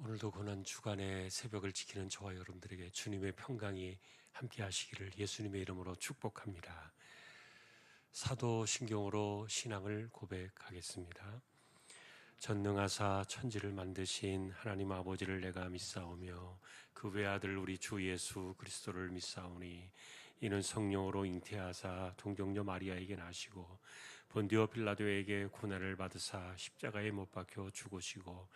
오늘도 고난 주간의 새벽을 지키는 저와 여러분들에게 주님의 평강이 함께 하시기를 예수님의 이름으로 축복합니다. 사도신경으로 신앙을 고백하겠습니다. 전능하사 천지를 만드신 하나님 아버지를 내가 믿사오며 그 외아들 우리 주 예수 그리스도를 믿사오니 이는 성령으로 잉태하사 동정녀 마리아에게 나시고 본디오 빌라도에게 고난을 받으사 십자가에 못 박혀 죽으시고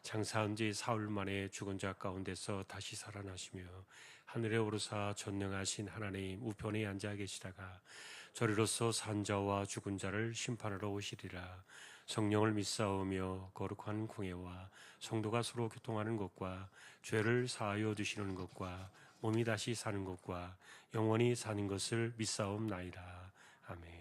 장사한 지 사흘 만에 죽은 자 가운데서 다시 살아나시며 하늘에 오르사 전능하신 하나님 우편에 앉아 계시다가 저리로서 산 자와 죽은 자를 심판하러 오시리라. 성령을 믿사오며 거룩한 공예와 성도가 서로 교통하는 것과 죄를 사하여 주시는 것과 몸이 다시 사는 것과 영원히 사는 것을 믿사옵나이다. 아멘.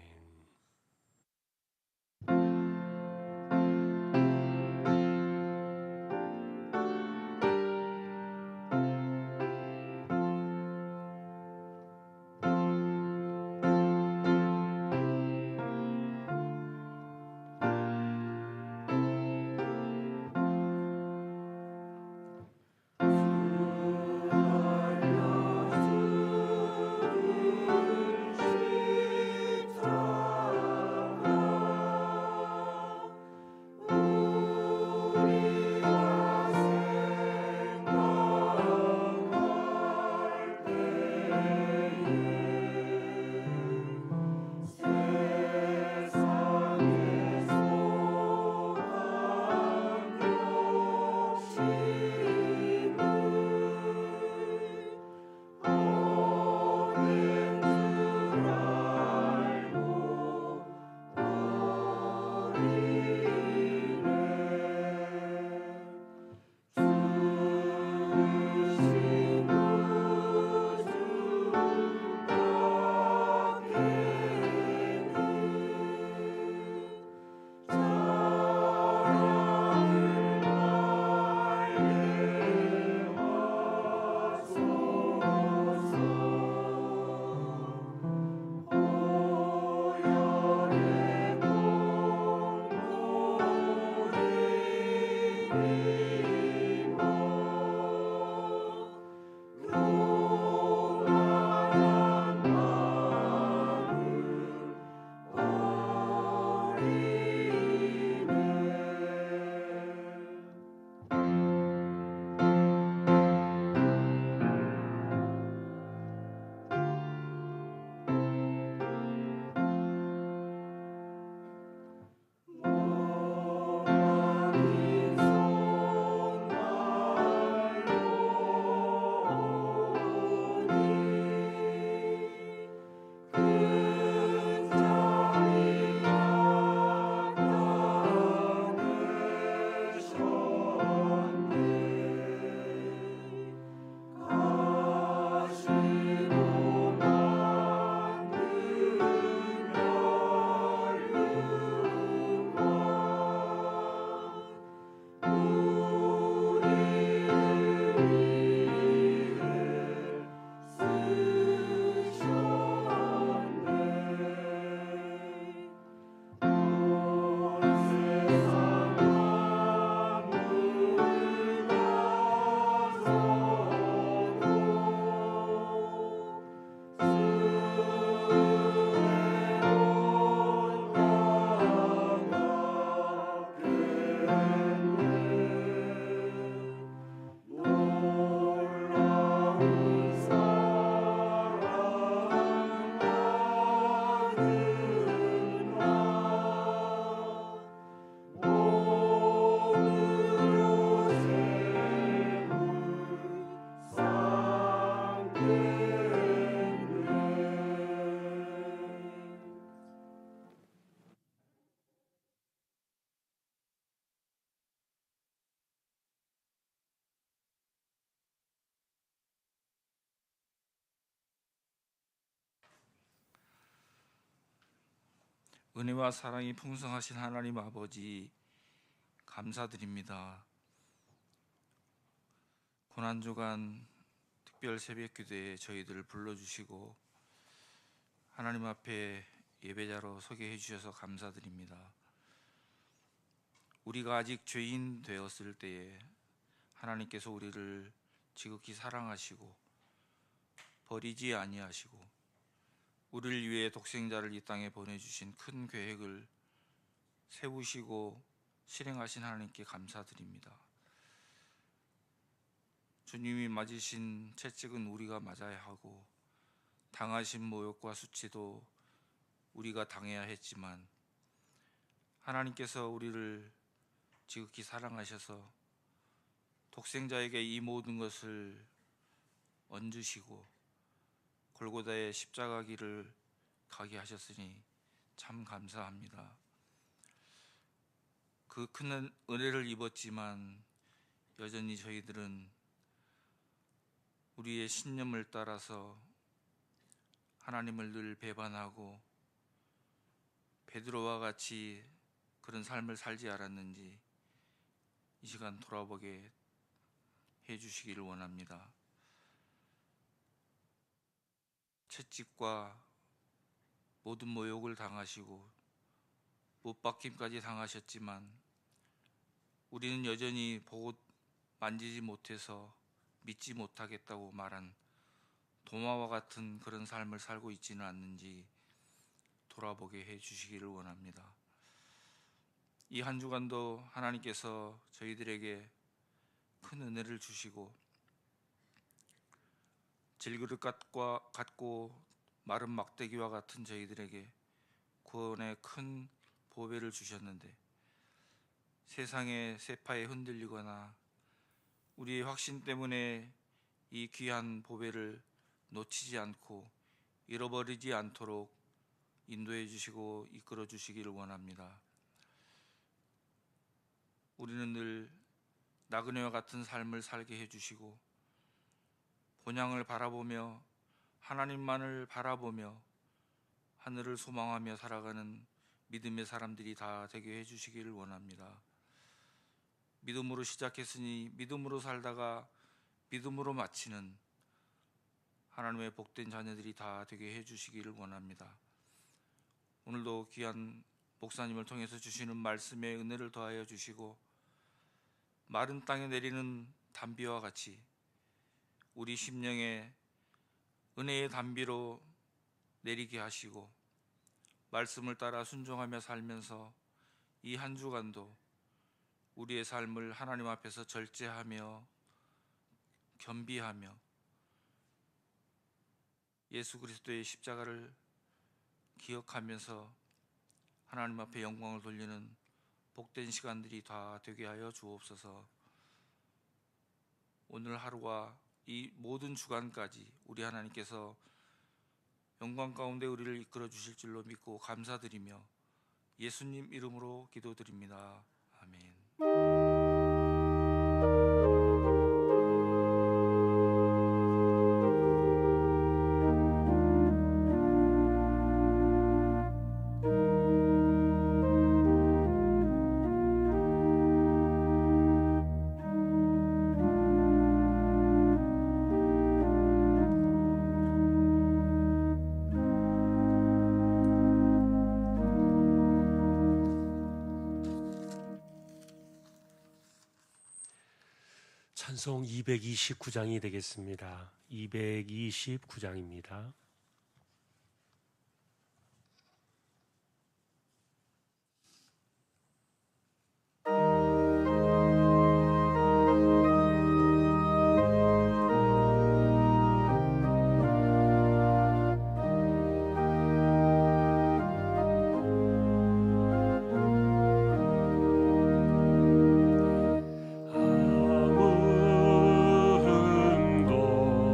은혜와 사랑이 풍성하신 하나님 아버지 감사드립니다. 고난주간 특별 새벽기도에 저희들을 불러주시고 하나님 앞에 예배자로 소개해 주셔서 감사드립니다. 우리가 아직 죄인 되었을 때에 하나님께서 우리를 지극히 사랑하시고 버리지 아니하시고 우리를 위해 독생자를 이 땅에 보내주신 큰 계획을 세우시고 실행하신 하나님께 감사드립니다. 주님이 맞으신 채찍은 우리가 맞아야 하고 당하신 모욕과 수치도 우리가 당해야 했지만 하나님께서 우리를 지극히 사랑하셔서 독생자에게 이 모든 것을 얹으시고 골고다의 십자가 길을 가게 하셨으니 참 감사합니다. 그 큰 은혜를 입었지만 여전히 저희들은 우리의 신념을 따라서 하나님을 늘 배반하고 베드로와 같이 그런 삶을 살지 않았는지 이 시간 돌아보게 해주시기를 원합니다. 채찍과 모든 모욕을 당하시고 못박힘까지 당하셨지만 우리는 여전히 보고 만지지 못해서 믿지 못하겠다고 말한 도마와 같은 그런 삶을 살고 있지는 않는지 돌아보게 해주시기를 원합니다. 이 한 주간도 하나님께서 저희들에게 큰 은혜를 주시고 질그릇 같고 마른 막대기와 같은 저희들에게 구원의 큰 보배를 주셨는데 세상의 세파에 흔들리거나 우리의 확신 때문에 이 귀한 보배를 놓치지 않고 잃어버리지 않도록 인도해 주시고 이끌어 주시기를 원합니다. 우리는 늘 나그네와 같은 삶을 살게 해주시고 본향을 바라보며 하나님만을 바라보며 하늘을 소망하며 살아가는 믿음의 사람들이 다 되게 해주시기를 원합니다. 믿음으로 시작했으니 믿음으로 살다가 믿음으로 마치는 하나님의 복된 자녀들이 다 되게 해주시기를 원합니다. 오늘도 귀한 목사님을 통해서 주시는 말씀에 은혜를 더하여 주시고 마른 땅에 내리는 단비와 같이 우리 심령에 은혜의 단비로 내리게 하시고 말씀을 따라 순종하며 살면서 이 한 주간도 우리의 삶을 하나님 앞에서 절제하며 겸비하며 예수 그리스도의 십자가를 기억하면서 하나님 앞에 영광을 돌리는 복된 시간들이 다 되게 하여 주옵소서. 오늘 하루와 이 모든 주간까지 우리 하나님께서 영광 가운데 우리를 이끌어 주실 줄로 믿고 감사드리며 예수님 이름으로 기도드립니다. 아멘. 찬송 229장이 되겠습니다. 229장입니다. 아무음도 없고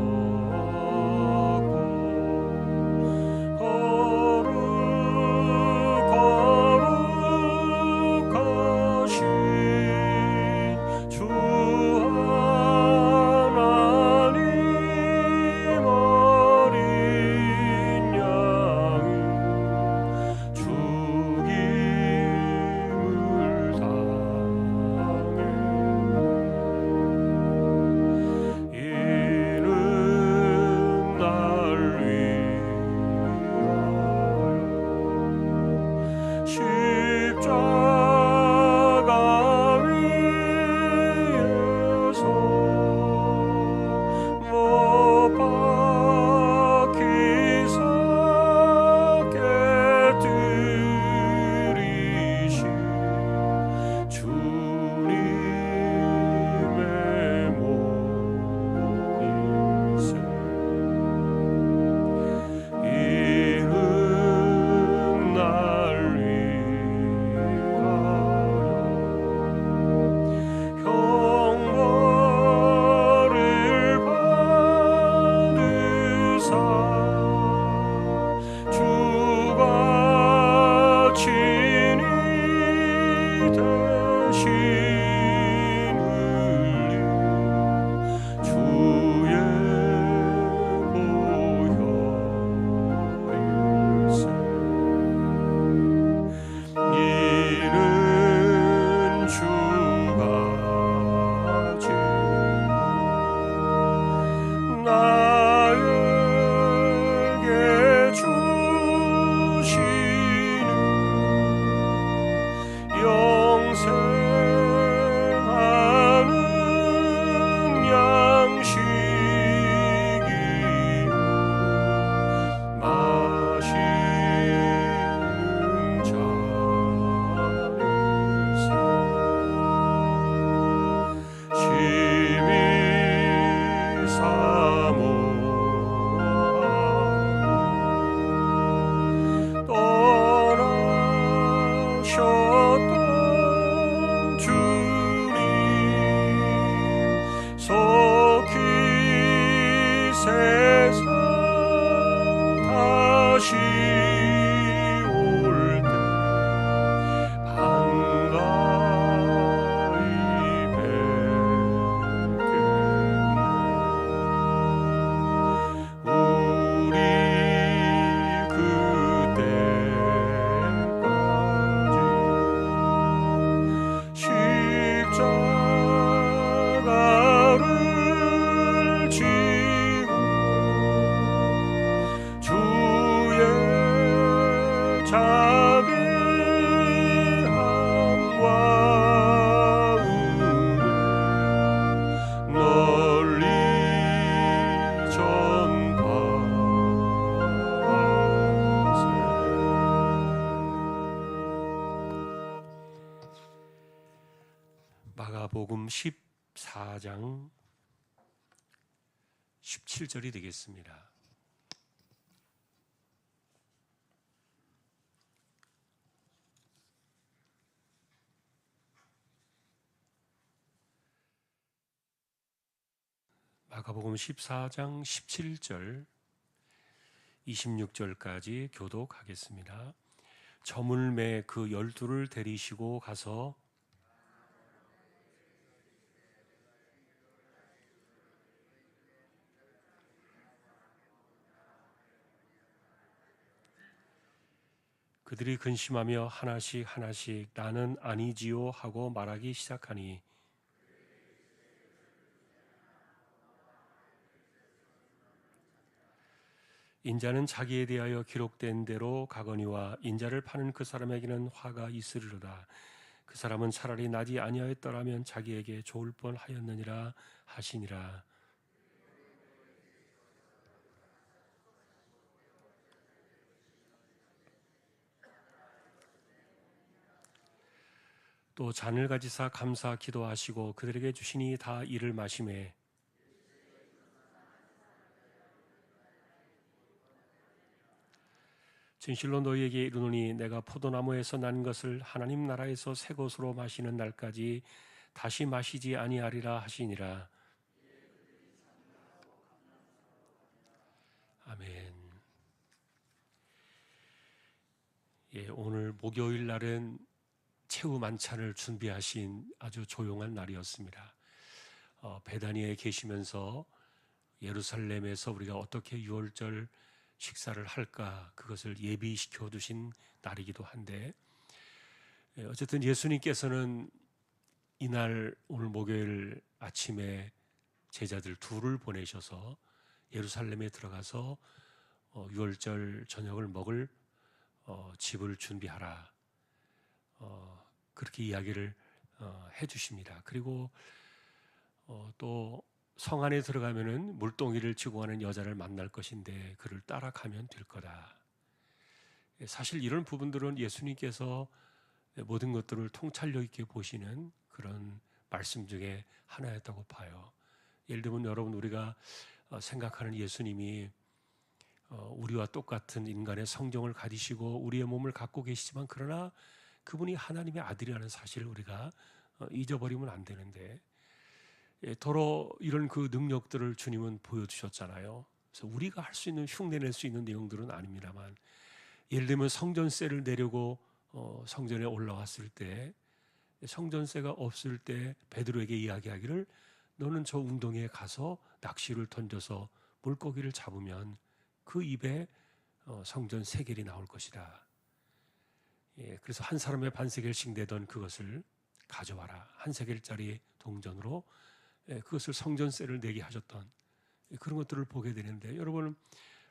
마가복음 14장 17절이 되겠습니다. 마가복음 14장 17절 26절까지 교독하겠습니다. 저물매 그 12를 데리시고 가서 그들이 근심하며 하나씩 나는 아니지요 하고 말하기 시작하니 인자는 자기에 대하여 기록된 대로 가거니와 인자를 파는 그 사람에게는 화가 있으리로다. 그 사람은 차라리 나지 아니하였더라면 자기에게 좋을 뻔하였느니라 하시니라. 또 잔을 가지사 감사 기도하시고 그들에게 주시니 다 이를 마시매 진실로 너희에게 이르노니 내가 포도나무에서 난 것을 하나님 나라에서 새 것으로 마시는 날까지 다시 마시지 아니하리라 하시니라. 아멘. 오늘 목요일 날은 최후 만찬을 준비하신 아주 조용한 날이었습니다. 베다니에 계시면서 예루살렘에서 우리가 어떻게 유월절 식사를 할까 그것을 예비시켜 두신 날이기도 한데 어쨌든 예수님께서는 이날 오늘 목요일 아침에 제자들 둘을 보내셔서 예루살렘에 들어가서 유월절 저녁을 먹을 집을 준비하라 그렇게 이야기를 해주십니다. 그리고 또 성 안에 들어가면은 물동이를 지고 가는 여자를 만날 것인데 그를 따라가면 될 거다. 사실 이런 부분들은 예수님께서 모든 것들을 통찰력 있게 보시는 그런 말씀 중에 하나였다고 봐요. 예를 들면 여러분 우리가 생각하는 예수님이 우리와 똑같은 인간의 성정을 가지시고 우리의 몸을 갖고 계시지만 그러나 그분이 하나님의 아들이라는 사실을 우리가 잊어버리면 안 되는데 더러 이런 그 능력들을 주님은 보여주셨잖아요. 그래서 우리가 할 수 있는 흉내낼 수 있는 내용들은 아닙니다만 예를 들면 성전세를 내려고 성전에 올라왔을 때 성전세가 없을 때 베드로에게 이야기하기를 너는 저 웅덩이에 가서 낚시를 던져서 물고기를 잡으면 그 입에 성전 세겔이 나올 것이다. 그래서 한 사람의 반세겔씩 내던 그것을 가져와라. 한 세겔짜리 동전으로 그것을 성전세를 내게 하셨던 그런 것들을 보게 되는데 여러분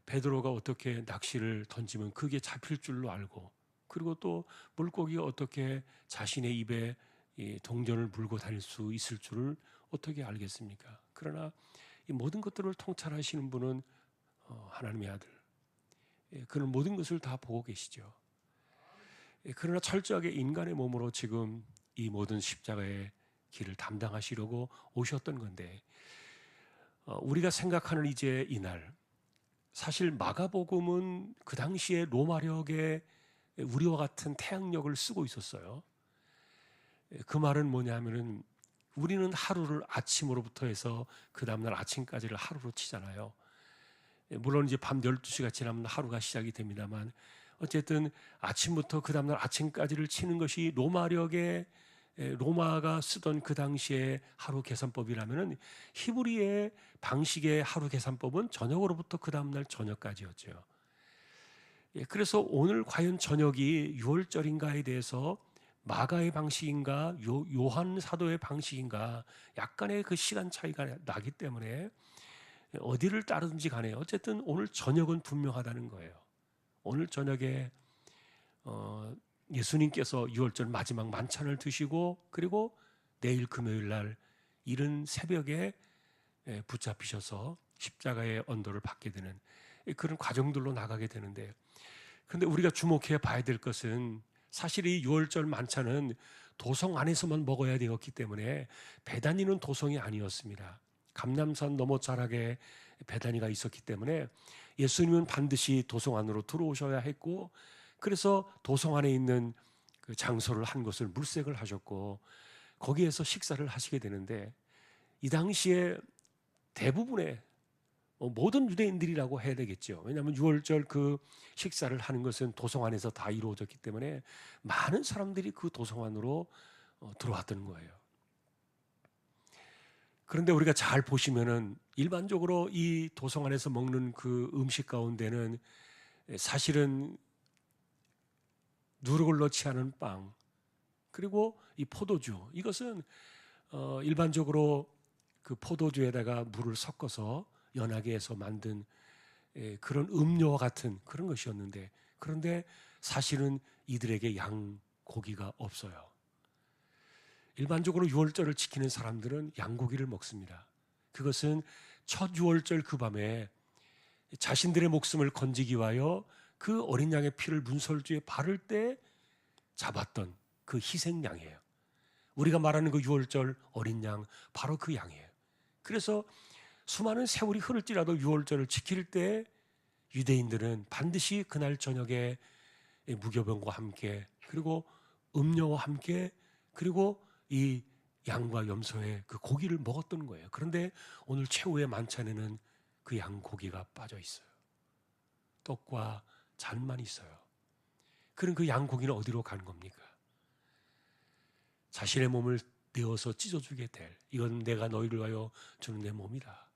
베드로가 어떻게 낚시를 던지면 그게 잡힐 줄로 알고 그리고 또 물고기가 어떻게 자신의 입에 이 동전을 물고 다닐 수 있을 줄을 어떻게 알겠습니까? 그러나 이 모든 것들을 통찰하시는 분은 하나님의 아들 그는 모든 것을 다 보고 계시죠. 그러나 철저하게 인간의 몸으로 지금 이 모든 십자가의 길을 담당하시려고 오셨던 건데 우리가 생각하는 이제 이날 사실 마가복음은 그 당시에 로마력에 우리와 같은 태양력을 쓰고 있었어요. 그 말은 뭐냐 하면은 우리는 하루를 아침으로부터 해서 그 다음날 아침까지를 하루로 치잖아요. 물론 이제 밤 12시가 지나면 하루가 시작이 됩니다만 어쨌든 아침부터 그 다음날 아침까지를 치는 것이 로마가 쓰던 그 당시의 하루 계산법이라면은 히브리의 방식의 하루 계산법은 저녁으로부터 그 다음날 저녁까지였죠. 그래서 오늘 과연 저녁이 6월절인가에 대해서 마가의 방식인가 요한 사도의 방식인가 약간의 그 시간 차이가 나기 때문에 어디를 따르든지 간에 어쨌든 오늘 저녁은 분명하다는 거예요. 오늘 저녁에 예수님께서 6월절 마지막 만찬을 드시고 그리고 내일 금요일 날 이른 새벽에 붙잡히셔서 십자가의 언도를 받게 되는 그런 과정들로 나가게 되는데 그런데 우리가 주목해 봐야 될 것은 사실 이 6월절 만찬은 도성 안에서만 먹어야 되었기 때문에 베다니는 도성이 아니었습니다. 감람산 너머 자락에 베다니가 있었기 때문에 예수님은 반드시 도성 안으로 들어오셔야 했고, 그래서 도성 안에 있는 그 장소를 한 곳을 물색을 하셨고 거기에서 식사를 하시게 되는데, 이 당시에 대부분의 모든 유대인들이라고 해야 되겠죠. 왜냐하면 유월절 그 식사를 하는 것은 도성 안에서 다 이루어졌기 때문에 많은 사람들이 그 도성 안으로 들어왔던 거예요. 그런데 우리가 잘 보시면은 일반적으로 이 도성 안에서 먹는 그 음식 가운데는 사실은 누룩을 넣지 않은 빵, 그리고 이 포도주, 이것은 일반적으로 그 포도주에다가 물을 섞어서 연하게 해서 만든 그런 음료와 같은 그런 것이었는데, 그런데 사실은 이들에게 양고기가 없어요. 일반적으로 유월절을 지키는 사람들은 양고기를 먹습니다. 그것은 첫 유월절 그 밤에 자신들의 목숨을 건지기 위하여 그 어린 양의 피를 문설주에 바를 때 잡았던 그 희생양이에요. 우리가 말하는 그 유월절 어린 양, 바로 그 양이에요. 그래서 수많은 세월이 흐를지라도 유월절을 지킬 때 유대인들은 반드시 그날 저녁에 무교병과 함께, 그리고 음료와 함께, 그리고 이 양과 염소의 그 고기를 먹었던 거예요. 그런데 오늘 최후의 만찬에는 그 양고기가 빠져 있어요. 떡과 잔만 있어요. 그럼 그 양고기는 어디로 간 겁니까? 자신의 몸을 내어서 찢어주게 될, 이건 내가 너희를 위하여 주는 내 몸이다.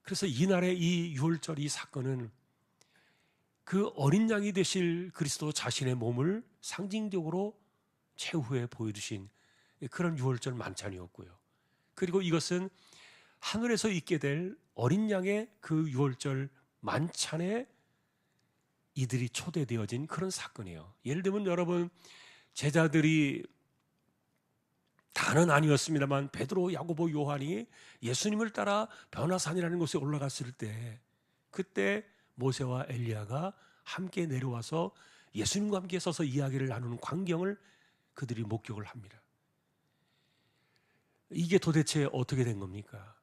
그래서 이날의 이 유월절 이 사건은 그 어린 양이 되실 그리스도 자신의 몸을 상징적으로 최후에 보여주신 그런 유월절 만찬이었고요. 그리고 이것은 하늘에서 있게 될 어린 양의 그 유월절 만찬에 이들이 초대되어진 그런 사건이에요. 예를 들면 여러분, 제자들이 다는 아니었습니다만 베드로, 야고보, 요한이 예수님을 따라 변화산이라는 곳에 올라갔을 때, 그때 모세와 엘리야가 함께 내려와서 예수님과 함께 서서 이야기를 나누는 광경을 그들이 목격을 합니다. 이게 도대체 어떻게 된 겁니까?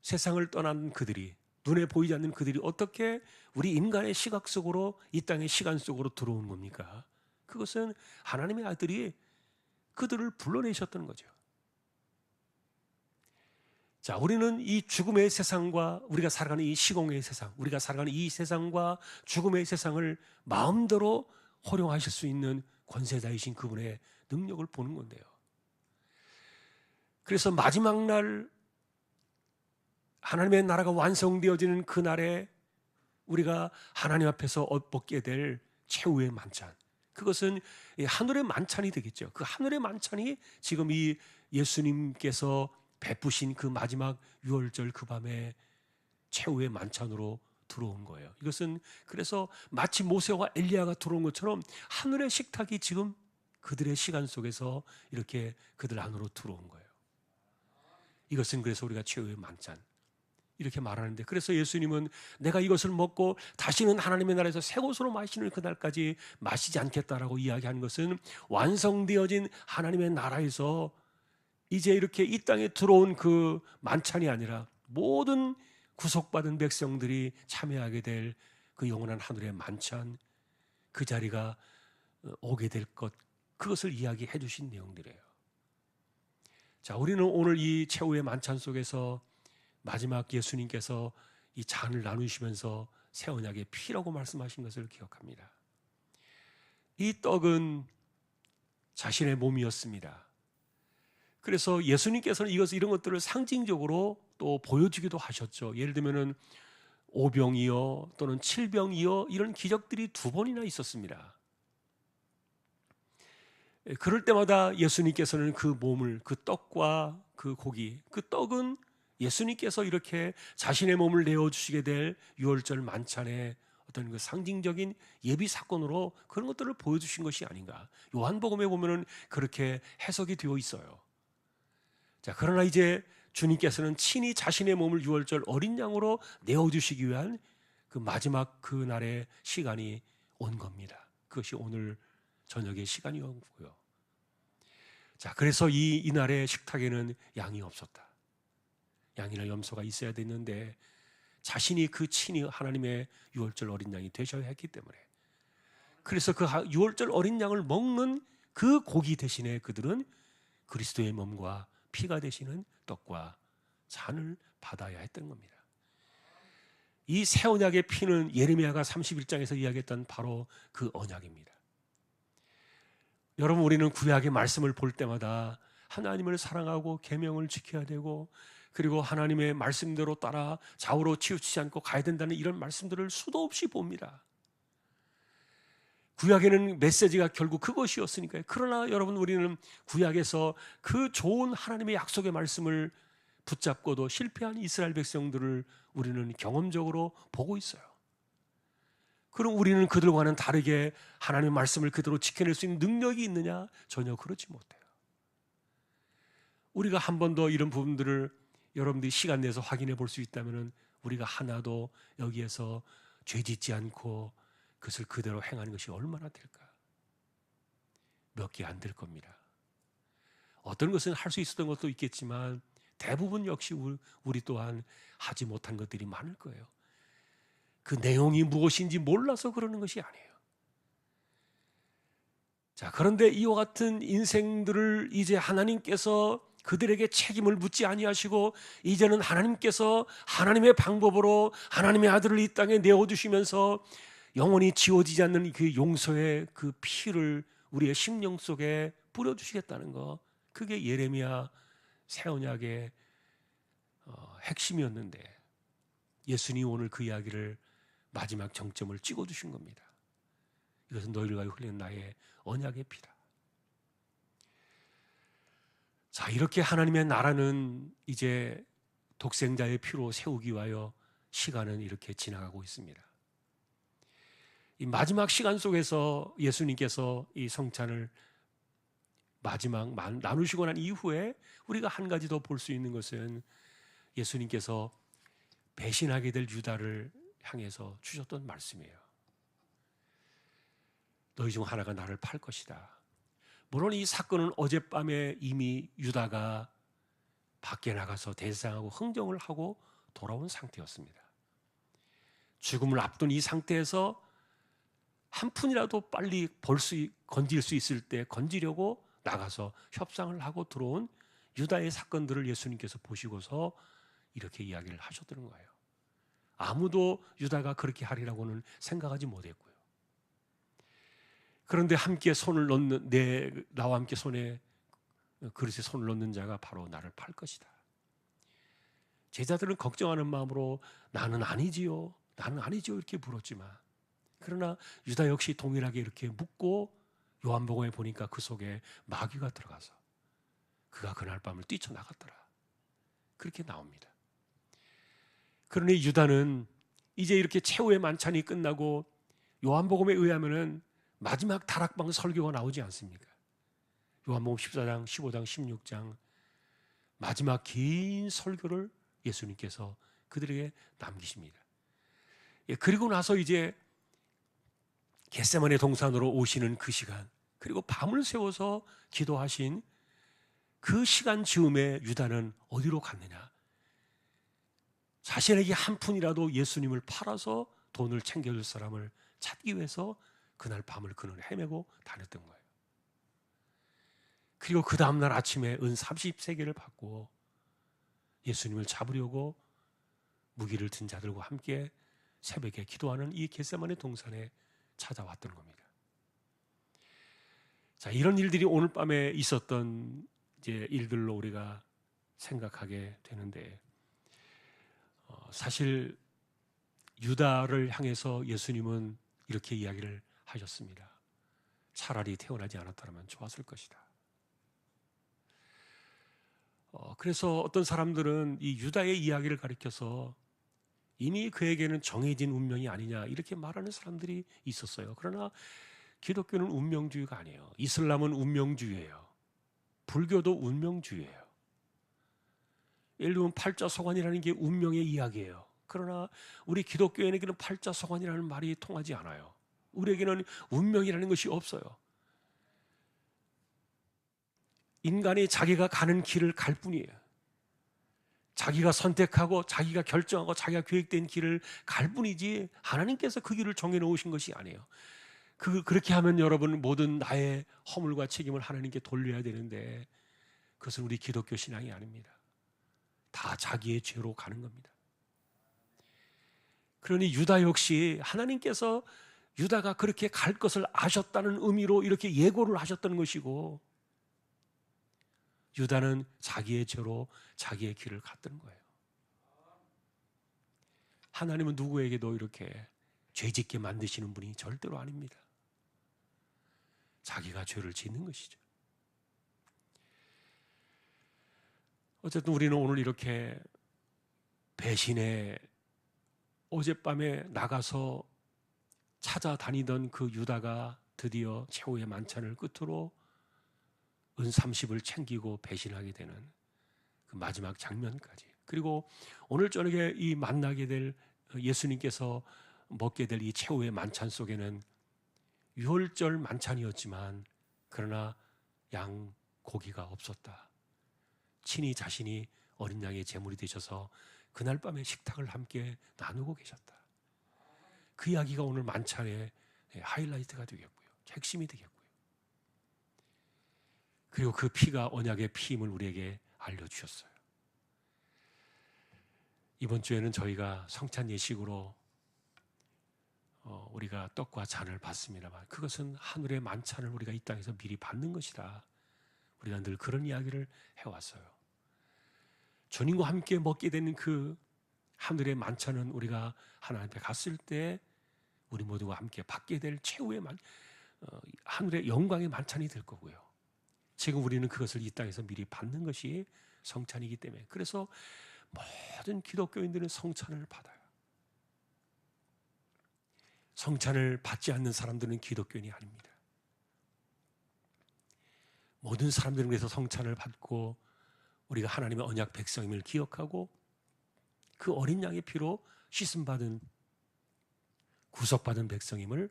세상을 떠난 그들이, 눈에 보이지 않는 그들이 어떻게 우리 인간의 시각 속으로, 이 땅의 시간 속으로 들어온 겁니까? 그것은 하나님의 아들이 그들을 불러내셨던 거죠. 자, 우리는 이 죽음의 세상과 우리가 살아가는 이 시공의 세상, 우리가 살아가는 이 세상과 죽음의 세상을 마음대로 활용하실 수 있는 권세자이신 그분의 능력을 보는 건데요. 그래서 마지막 날 하나님의 나라가 완성되어지는 그날에 우리가 하나님 앞에서 얻게 될 최후의 만찬, 그것은 하늘의 만찬이 되겠죠. 그 하늘의 만찬이 지금 이 예수님께서 베푸신 그 마지막 유월절 그 밤에 최후의 만찬으로 들어온 거예요. 이것은 그래서 마치 모세와 엘리야가 들어온 것처럼 하늘의 식탁이 지금 그들의 시간 속에서 이렇게 그들 안으로 들어온 거예요. 이것은 그래서 우리가 최후의 만찬 이렇게 말하는데, 그래서 예수님은 내가 이것을 먹고 다시는 하나님의 나라에서 새 곳으로 마시는 그날까지 마시지 않겠다라고 이야기한 것은 완성되어진 하나님의 나라에서 이제 이렇게 이 땅에 들어온 그 만찬이 아니라 모든 구속받은 백성들이 참여하게 될 그 영원한 하늘의 만찬, 그 자리가 오게 될 것, 그것을 이야기해 주신 내용들이에요. 자, 우리는 오늘 이 최후의 만찬 속에서 마지막 예수님께서 이 잔을 나누시면서 새 언약의 피라고 말씀하신 것을 기억합니다. 이 떡은 자신의 몸이었습니다. 그래서 예수님께서는 이런 것들을 상징적으로 또 보여주기도 하셨죠. 예를 들면은 5병이요 또는 7병이요 이런 기적들이 2번이나 있었습니다. 그럴 때마다 예수님께서는 그 몸을, 그 떡과 그 고기, 그 떡은 예수님께서 이렇게 자신의 몸을 내어주시게 될 유월절 만찬의 어떤 그 상징적인 예비 사건으로 그런 것들을 보여주신 것이 아닌가. 요한복음에 보면은 그렇게 해석이 되어 있어요. 자, 그러나 이제 주님께서는 친히 자신의 몸을 유월절 어린 양으로 내어주시기 위한 그 마지막 그 날의 시간이 온 겁니다. 그것이 오늘 저녁의 시간이었고요. 자, 그래서 이날의 식탁에는 양이 없었다. 양이나 염소가 있어야 됐는데 자신이 그 친히 하나님의 유월절 어린 양이 되셔야 했기 때문에, 그래서 그 유월절 어린 양을 먹는 그 고기 대신에 그들은 그리스도의 몸과 피가 되시는 떡과 잔을 받아야 했던 겁니다. 이 새 언약의 피는 예레미야가 31장에서 이야기했던 바로 그 언약입니다. 여러분, 우리는 구약의 말씀을 볼 때마다 하나님을 사랑하고 계명을 지켜야 되고, 그리고 하나님의 말씀대로 따라 좌우로 치우치지 않고 가야 된다는 이런 말씀들을 수도 없이 봅니다. 구약에는 메시지가 결국 그것이었으니까요. 그러나 여러분, 우리는 구약에서 그 좋은 하나님의 약속의 말씀을 붙잡고도 실패한 이스라엘 백성들을 우리는 경험적으로 보고 있어요. 그럼 우리는 그들과는 다르게 하나님의 말씀을 그대로 지켜낼 수 있는 능력이 있느냐? 전혀 그렇지 못해요. 우리가 한 번 더 이런 부분들을 여러분들이 시간 내서 확인해 볼 수 있다면 우리가 하나도 여기에서 죄짓지 않고 그것을 그대로 행하는 것이 얼마나 될까? 몇 개 안 될 겁니다. 어떤 것은 할 수 있었던 것도 있겠지만 대부분 역시 우리 또한 하지 못한 것들이 많을 거예요. 그 내용이 무엇인지 몰라서 그러는 것이 아니에요. 자, 그런데 이와 같은 인생들을 이제 하나님께서 그들에게 책임을 묻지 아니하시고 이제는 하나님께서 하나님의 방법으로 하나님의 아들을 이 땅에 내어주시면서 영원히 지워지지 않는 그 용서의 그 피를 우리의 심령 속에 뿌려주시겠다는 거, 그게 예레미야 새 언약의 핵심이었는데 예수님이 오늘 그 이야기를 마지막 정점을 찍어주신 겁니다. 이것은 너희를 위하여 흘린 나의 언약의 피다. 자, 이렇게 하나님의 나라는 이제 독생자의 피로 세우기 위하여 시간은 이렇게 지나가고 있습니다. 이 마지막 시간 속에서 예수님께서 이 성찬을 마지막 나누시고 난 이후에 우리가 한 가지 더 볼 수 있는 것은 예수님께서 배신하게 될 유다를 향해서 주셨던 말씀이에요. 너희 중 하나가 나를 팔 것이다. 물론 이 사건은 어젯밤에 이미 유다가 밖에 나가서 대상하고 흥정을 하고 돌아온 상태였습니다. 죽음을 앞둔 이 상태에서 한 푼이라도 빨리 건질 수 있을 때 건지려고 나가서 협상을 하고 들어온 유다의 사건들을 예수님께서 보시고서 이렇게 이야기를 하셨던 거예요. 아무도 유다가 그렇게 하리라고는 생각하지 못했고요. 그런데 함께 손을 넣는 나와 함께 그릇에 손을 넣는 자가 바로 나를 팔 것이다. 제자들은 걱정하는 마음으로 나는 아니지요 이렇게 물었지만, 그러나 유다 역시 동일하게 이렇게 묻고 요한복음에 보니까 그 속에 마귀가 들어가서 그가 그날 밤을 뛰쳐나갔더라, 그렇게 나옵니다. 그러니 유다는 이제 이렇게 최후의 만찬이 끝나고 요한복음에 의하면은 마지막 다락방 설교가 나오지 않습니까? 요한복음 14장, 15장, 16장 마지막 긴 설교를 예수님께서 그들에게 남기십니다. 그리고 나서 이제 겟세마네 동산으로 오시는 그 시간, 그리고 밤을 새워서 기도하신 그 시간 즈음에 유다는 어디로 갔느냐? 자신에게 한 푼이라도 예수님을 팔아서 돈을 챙겨줄 사람을 찾기 위해서 그날 밤을 그는 헤매고 다녔던 거예요. 그리고 그 다음날 아침에 은 30세겔을 받고 예수님을 잡으려고 무기를 든 자들과 함께 새벽에 기도하는 이 겟세마네 동산에 찾아왔던 겁니다. 자, 이런 일들이 오늘 밤에 있었던 이제 일들로 우리가 생각하게 되는데, 사실 유다를 향해서 예수님은 이렇게 이야기를 하셨습니다. 차라리 태어나지 않았더라면 좋았을 것이다. 그래서 어떤 사람들은 이 유다의 이야기를 가리켜서 이미 그에게는 정해진 운명이 아니냐 이렇게 말하는 사람들이 있었어요. 그러나 기독교는 운명주의가 아니에요. 이슬람은 운명주의예요. 불교도 운명주의예요. 예를 들면 팔자소관이라는 게 운명의 이야기예요. 그러나 우리 기독교인에게는 팔자소관이라는 말이 통하지 않아요. 우리에게는 운명이라는 것이 없어요. 인간이 자기가 가는 길을 갈 뿐이에요. 자기가 선택하고 자기가 결정하고 자기가 계획된 길을 갈 뿐이지 하나님께서 그 길을 정해놓으신 것이 아니에요. 그렇게 하면 여러분 모든 나의 허물과 책임을 하나님께 돌려야 되는데 그것은 우리 기독교 신앙이 아닙니다. 다 자기의 죄로 가는 겁니다. 그러니 유다 역시 하나님께서 유다가 그렇게 갈 것을 아셨다는 의미로 이렇게 예고를 하셨다는 것이고 유다는 자기의 죄로 자기의 길을 갔던 거예요. 하나님은 누구에게도 이렇게 죄짓게 만드시는 분이 절대로 아닙니다. 자기가 죄를 짓는 것이죠. 어쨌든 우리는 오늘 이렇게 배신에 어젯밤에 나가서 찾아다니던 그 유다가 드디어 최후의 만찬을 끝으로 은 30을 챙기고 배신하게 되는 그 마지막 장면까지, 그리고 오늘 저녁에 이 만나게 될 예수님께서 먹게 될 이 최후의 만찬 속에는 유월절 만찬이었지만 그러나 양 고기가 없었다. 친히 자신이 어린 양의 제물이 되셔서 그날 밤에 식탁을 함께 나누고 계셨다. 그 이야기가 오늘 만찬의 하이라이트가 되겠고요, 핵심이 되겠고요. 그리고 그 피가 언약의 피임을 우리에게 알려주셨어요. 이번 주에는 저희가 성찬 예식으로 우리가 떡과 잔을 받습니다만 그것은 하늘의 만찬을 우리가 이 땅에서 미리 받는 것이다. 우리가 늘 그런 이야기를 해왔어요. 주님과 함께 먹게 되는 그 하늘의 만찬은 우리가 하나님 앞에 갔을 때 우리 모두가 함께 받게 될 최후의 하늘의 영광의 만찬이 될 거고요. 지금 우리는 그것을 이 땅에서 미리 받는 것이 성찬이기 때문에, 그래서 모든 기독교인들은 성찬을 받아요. 성찬을 받지 않는 사람들은 기독교인이 아닙니다. 모든 사람들은 그래서 성찬을 받고 우리가 하나님의 언약 백성임을 기억하고 그 어린 양의 피로 씻음받은 구속받은 백성임을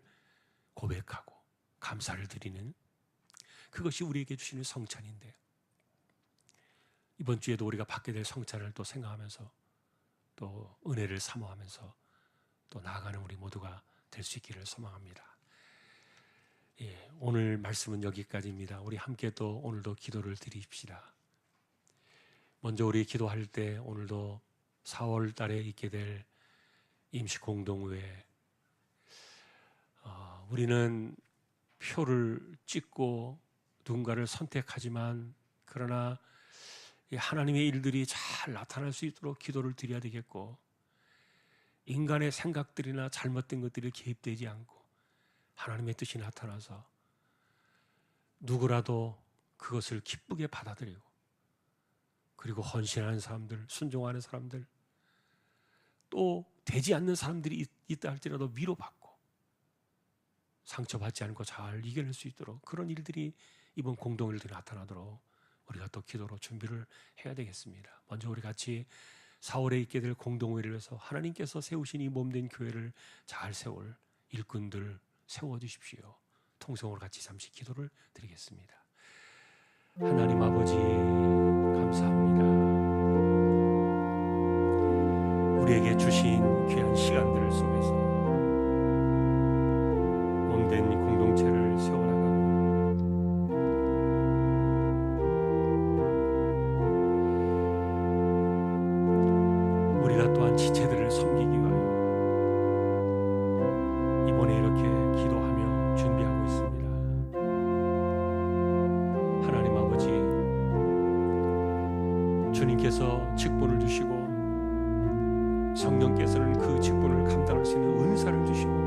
고백하고 감사를 드리는, 그것이 우리에게 주시는 성찬인데, 이번 주에도 우리가 받게 될 성찬을 또 생각하면서 또 은혜를 사모하면서 또 나아가는 우리 모두가 될 수 있기를 소망합니다. 오늘 말씀은 여기까지입니다. 우리 함께 또 오늘도 기도를 드립시다. 먼저 우리 기도할 때 오늘도 4월 달에 있게 될 임시공동회, 우리는 표를 찍고 누군가를 선택하지만 그러나 하나님의 일들이 잘 나타날 수 있도록 기도를 드려야 되겠고, 인간의 생각들이나 잘못된 것들이 개입되지 않고 하나님의 뜻이 나타나서 누구라도 그것을 기쁘게 받아들이고, 그리고 헌신하는 사람들, 순종하는 사람들, 또 되지 않는 사람들이 있다 할지라도 위로받고 상처받지 않고 잘 이겨낼 수 있도록 그런 일들이 이번 공동일들이 나타나도록 우리가 또 기도로 준비를 해야 되겠습니다. 먼저 우리 같이 4월에 있게 될 공동회를 위해서 하나님께서 세우신 이 몸된 교회를 잘 세울 일꾼들 세워주십시오. 통성으로 같이 잠시 기도를 드리겠습니다. 하나님 아버지 감사합니다. 우리에게 주신 귀한 시간들 속에서 몸된 공동체를 세워나가고 우리가 또한 지체들을 섬기기 위하여 이번에 이렇게 기도하며 준비하고 있습니다. 하나님 아버지, 주님께서 직분을 주시고 성령께서는 그 직분을 감당할 수 있는 은사를 주시고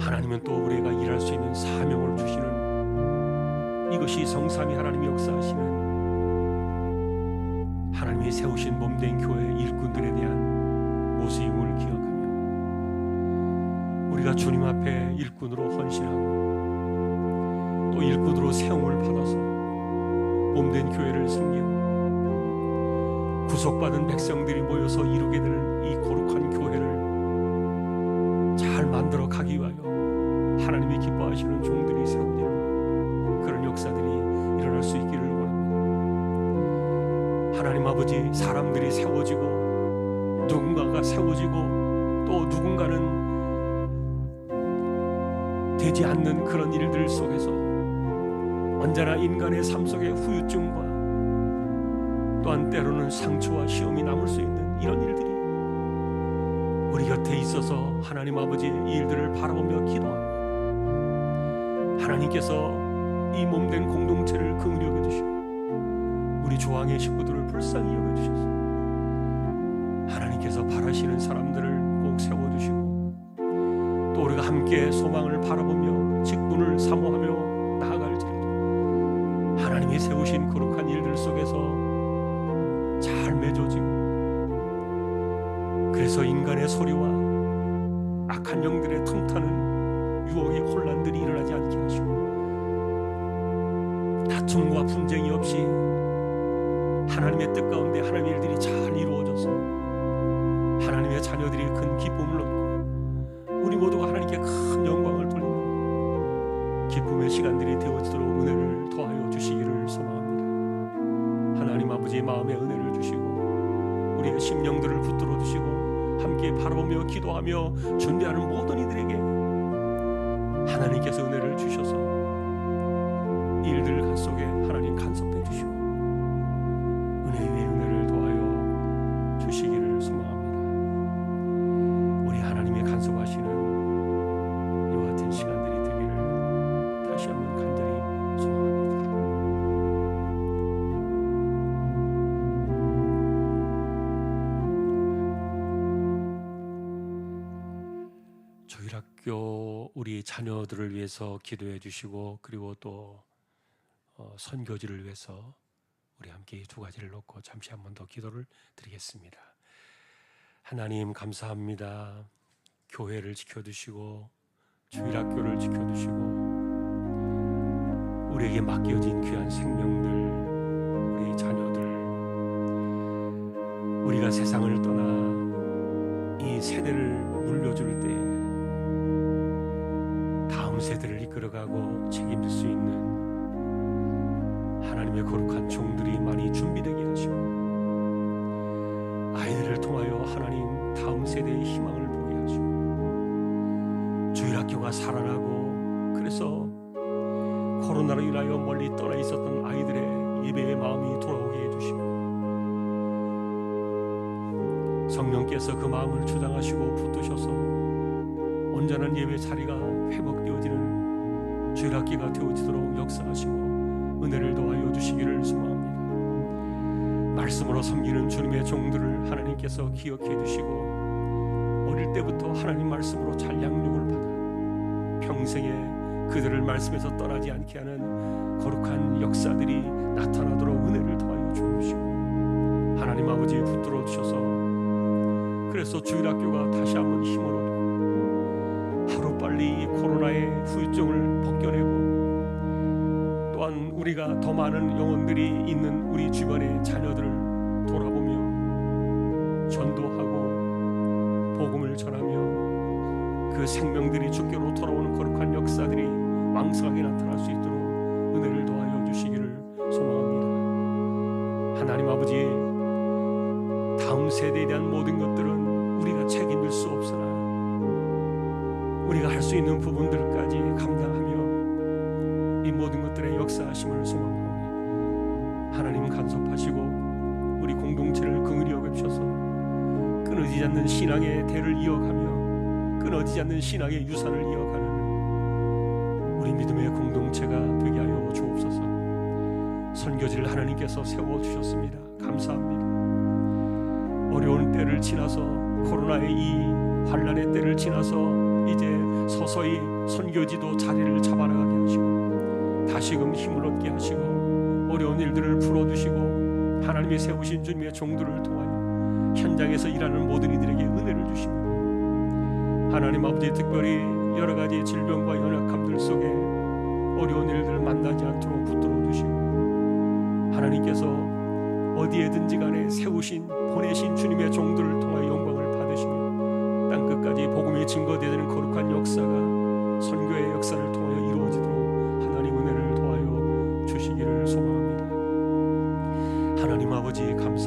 하나님은 또 우리가 일할 수 있는 사명을 주시는, 이것이 성삼위 하나님이 역사하시는 하나님이 세우신 몸된 교회 일꾼들에 대한 모습임을 기억하며 우리가 주님 앞에 일꾼으로 헌신하고 또 일꾼으로 세움을 받아서 몸된 교회를 섬기고 구속받은 백성들이 모여서 이루게 되는 이 거룩한 교회를 잘 만들어 가기 위하여 하나님이 기뻐하시는 종들이 세워지는 그런 역사들이 일어날 수 하나님 아버지, 사람들이 세워지고 누군가가 세워지고 또 누군가는 되지 않는 그런 일들 속에서 언제나 인간의 삶 속에 후유증과 또한 때로는 상처와 시험이 남을 수 있는 이런 일들이 우리 곁에 있어서 하나님 아버지의 이 일들을 바라보며 기도하고 하나님께서 이 몸된 공동체를 긍휼히 여겨주시고 우리 조항의 식구들을 불쌍히 여겨주셔서 하나님께서 바라시는 사람들을 꼭 세워주시고 또 우리가 함께 소망을 바라보며 직분을 사모하며 나아갈지라도 하나님이 세우신 거룩한 일들 속에서 잘 맺어지고 그래서 인간의 소리와 악한 영들의 틈타는 유혹의 혼란들이 일어나지 않게 하시고 다툼과 분쟁이 없이 하나님의 뜻 가운데 하나님의 일들이 잘 이루어져서 하나님의 자녀들이 큰 기쁨을 얻고 우리 모두가 하나님께 큰 영광을 돌리는 기쁨의 시간들이 되어지도록 은혜를 더하여 주시기를 소망합니다. 하나님 아버지의 마음에 은혜를 주시고 우리의 심령들을 붙들어 주시고 함께 바라보며 기도하며 준비하는 모든 이들에게 하나님께서 은혜를 주셔서 일들 속에 하나님 간섭해 주시고 은혜 위에 은혜를 더하여 주시기를 소망합니다. 우리 하나님의 간섭하시는 이와 같은 시간들이 되기를 다시 한번 간절히 소망합니다. 조일학교 우리 자녀들을 위해서 기도해 주시고 그리고 또 선교지를 위해서 우리 함께 이 두 가지를 놓고 잠시 한 번 더 기도를 드리겠습니다. 하나님 감사합니다. 교회를 지켜주시고 주일학교를 지켜주시고 우리에게 맡겨진 귀한 생명들, 우리 자녀들, 우리가 세상을 떠나 이 세대를 물려줄 때 다음 세대를 이끌어가고 책임질 수 있는 하나님의 거룩한 종들이 많이 준비되게 하시고 아이들을 통하여 하나님 다음 세대의 희망을 보게 하시고 주일학교가 살아나고 그래서 코로나로 인하여 멀리 떠나 있었던 아이들의 예배의 마음이 돌아오게 해주시고 성령께서 그 마음을 주장하시고 붙드셔서 온전한 예배 자리가 회복되어지는 주일학교가 되어지도록 역사하시고 은혜를 더하여 주시기를 소망합니다. 말씀으로 섬기는 주님의 종들을 하나님께서 기억해 주시고 어릴 때부터 하나님 말씀으로 잘 양육을 받아 평생에 그들을 말씀에서 떠나지 않게 하는 거룩한 역사들이 나타나도록 은혜를 더하여 주시고 하나님 아버지 붙들어 주셔서 그래서 주일학교가 다시 한번 힘을 얻고 하루빨리 이 코로나의 후유증을 벗겨내고 또한 우리가 더 많은 영혼들이 있는 우리 주변의 자녀들을 돌아보며 전도하고 복음을 전하며 그 생명들이 주께로 돌아오는 거룩한 역사들이 왕성하게 나타날 수 있도록 은혜를 더하여 주시기를 소망합니다. 하나님 아버지, 다음 세대에 대한 모든 것들은 우리가 책임질 수 없으나 우리가 할 수 있는 부분들까지 감당하며 이 모든 것들의 역사하심을 소망하오니 하나님 간섭하시고 우리 공동체를 긍휼히 여기셔서 끊어지지 않는 신앙의 대를 이어가며 끊어지지 않는 신앙의 유산을 이어가는 우리 믿음의 공동체가 되게 하여 주옵소서. 선교지를 하나님께서 세워주셨습니다. 감사합니다. 어려운 때를 지나서 코로나의 이 환란의 때를 지나서 이제 서서히 선교지도 자리를 잡아나가게 하시고 다시금 힘을 얻게 하시고 어려운 일들을 풀어주시고 하나님이 세우신 주님의 종들을 통하여 현장에서 일하는 모든 이들에게 은혜를 주시고 하나님 아버지, 특별히 여러 가지 질병과 연약함들 속에 어려운 일들을 만나지 않도록 붙들어 주시고 하나님께서 어디에든지 간에 세우신 보내신 주님의 종들을 통하여 영광을 받으시며 땅끝까지 복음이 증거되는 거룩한 역사가 선교의 역사를 통하여 이루어지도록 하나님 은혜를 더하여 주시기를 소망합니다. 하나님 아버지 감사합니다.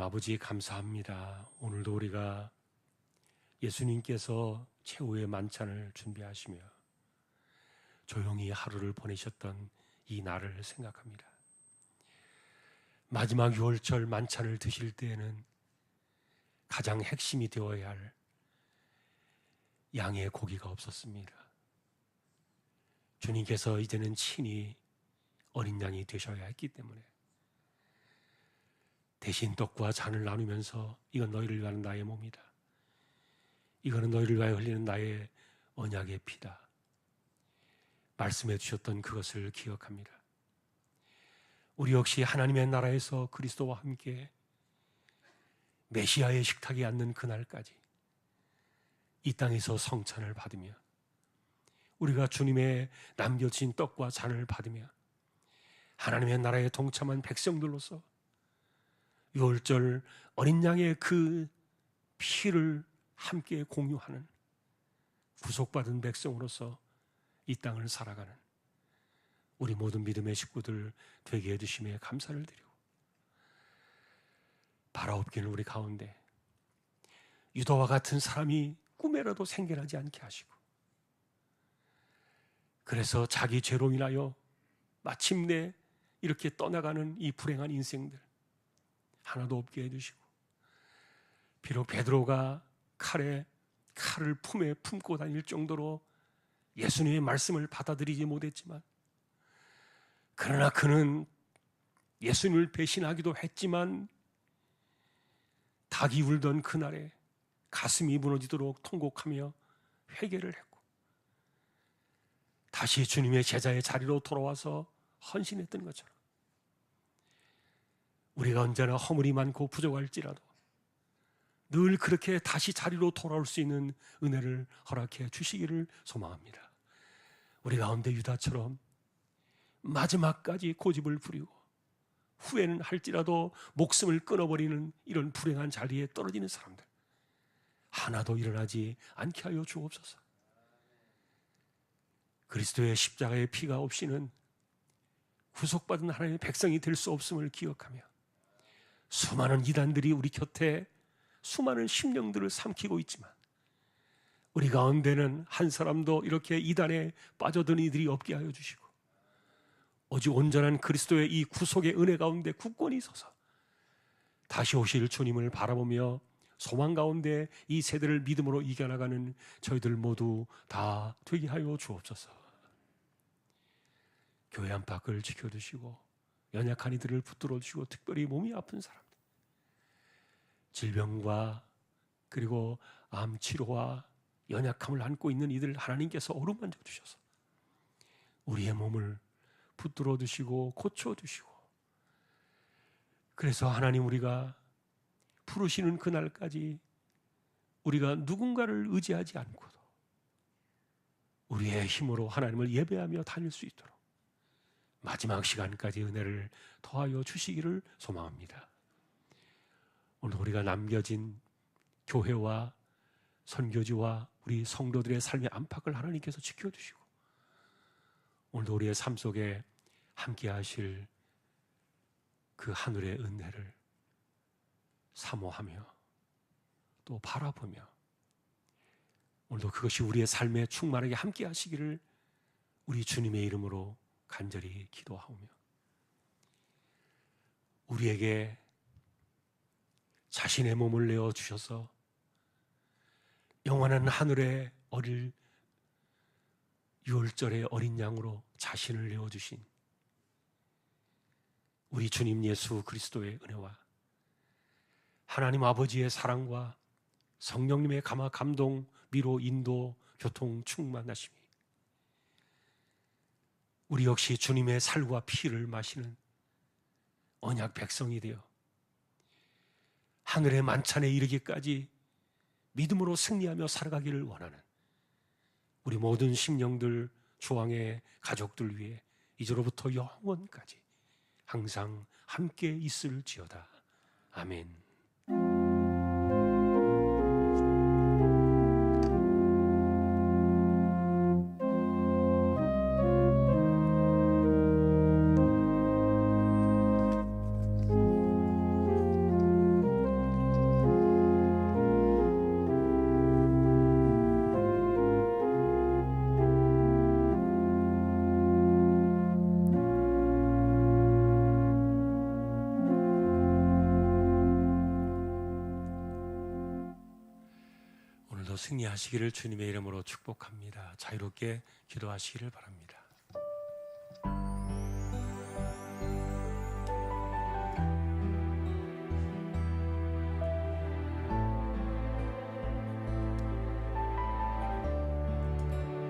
아버지 감사합니다. 오늘도 우리가 예수님께서 최후의 만찬을 준비하시며 조용히 하루를 보내셨던 이 날을 생각합니다. 마지막 유월절 만찬을 드실 때에는 가장 핵심이 되어야 할 양의 고기가 없었습니다. 주님께서 이제는 친히 어린 양이 되셔야 했기 때문에 대신 떡과 잔을 나누면서 이건 너희를 위한 나의 몸이다. 이거는 너희를 위하여 흘리는 나의 언약의 피다. 말씀해 주셨던 그것을 기억합니다. 우리 역시 하나님의 나라에서 그리스도와 함께 메시아의 식탁에 앉는 그날까지 이 땅에서 성찬을 받으며 우리가 주님의 남겨진 떡과 잔을 받으며 하나님의 나라에 동참한 백성들로서 유월절 어린 양의 그 피를 함께 공유하는 구속받은 백성으로서 이 땅을 살아가는 우리 모든 믿음의 식구들 되게 해주심에 감사를 드리고 바라옵기는 우리 가운데 유다와 같은 사람이 꿈에라도 생겨나지 않게 하시고 그래서 자기 죄로 인하여 마침내 이렇게 떠나가는 이 불행한 인생들 하나도 없게 해주시고 비록 베드로가 칼을 품에 품고 다닐 정도로 예수님의 말씀을 받아들이지 못했지만 그러나 그는 예수님을 배신하기도 했지만 닭이 울던 그날에 가슴이 무너지도록 통곡하며 회개를 했고 다시 주님의 제자의 자리로 돌아와서 헌신했던 것처럼 우리가 언제나 허물이 많고 부족할지라도 늘 그렇게 다시 자리로 돌아올 수 있는 은혜를 허락해 주시기를 소망합니다. 우리 가운데 유다처럼 마지막까지 고집을 부리고 후회는 할지라도 목숨을 끊어버리는 이런 불행한 자리에 떨어지는 사람들 하나도 일어나지 않게 하여 주옵소서. 그리스도의 십자가의 피가 없이는 구속받은 하나님의 백성이 될 수 없음을 기억하며 수많은 이단들이 우리 곁에 수많은 심령들을 삼키고 있지만 우리 가운데는 한 사람도 이렇게 이단에 빠져든 이들이 없게 하여 주시고 오직 온전한 그리스도의 이 구속의 은혜 가운데 굳건히 서서 다시 오실 주님을 바라보며 소망 가운데 이 세대를 믿음으로 이겨나가는 저희들 모두 다 되게 하여 주옵소서. 교회 안팎을 지켜주시고 연약한 이들을 붙들어 주시고 특별히 몸이 아픈 사람들 질병과 그리고 암 치료와 연약함을 안고 있는 이들 하나님께서 어루만져 주셔서 우리의 몸을 붙들어 주시고 고쳐 주시고 그래서 하나님 우리가 부르시는 그날까지 우리가 누군가를 의지하지 않고도 우리의 힘으로 하나님을 예배하며 다닐 수 있도록 마지막 시간까지 은혜를 더하여 주시기를 소망합니다. 오늘 우리가 남겨진 교회와 선교지와 우리 성도들의 삶의 안팎을 하나님께서 지켜주시고 오늘도 우리의 삶 속에 함께 하실 그 하늘의 은혜를 사모하며 또 바라보며 오늘도 그것이 우리의 삶에 충만하게 함께 하시기를 우리 주님의 이름으로 간절히 기도하오며 우리에게 자신의 몸을 내어주셔서 영원한 하늘의 어릴 유월절의 어린 양으로 자신을 내어주신 우리 주님 예수 그리스도의 은혜와 하나님 아버지의 사랑과 성령님의 감화 감동 위로 인도 교통 충만하심이 우리 역시 주님의 살과 피를 마시는 언약 백성이 되어 하늘의 만찬에 이르기까지 믿음으로 승리하며 살아가기를 원하는 우리 모든 심령들 조항의 가족들 위해 이제로부터 영원까지 항상 함께 있을지어다. 아멘. 오늘도 승리하시기를 주님의 이름으로 축복합니다. 자유롭게 기도하시기를 바랍니다.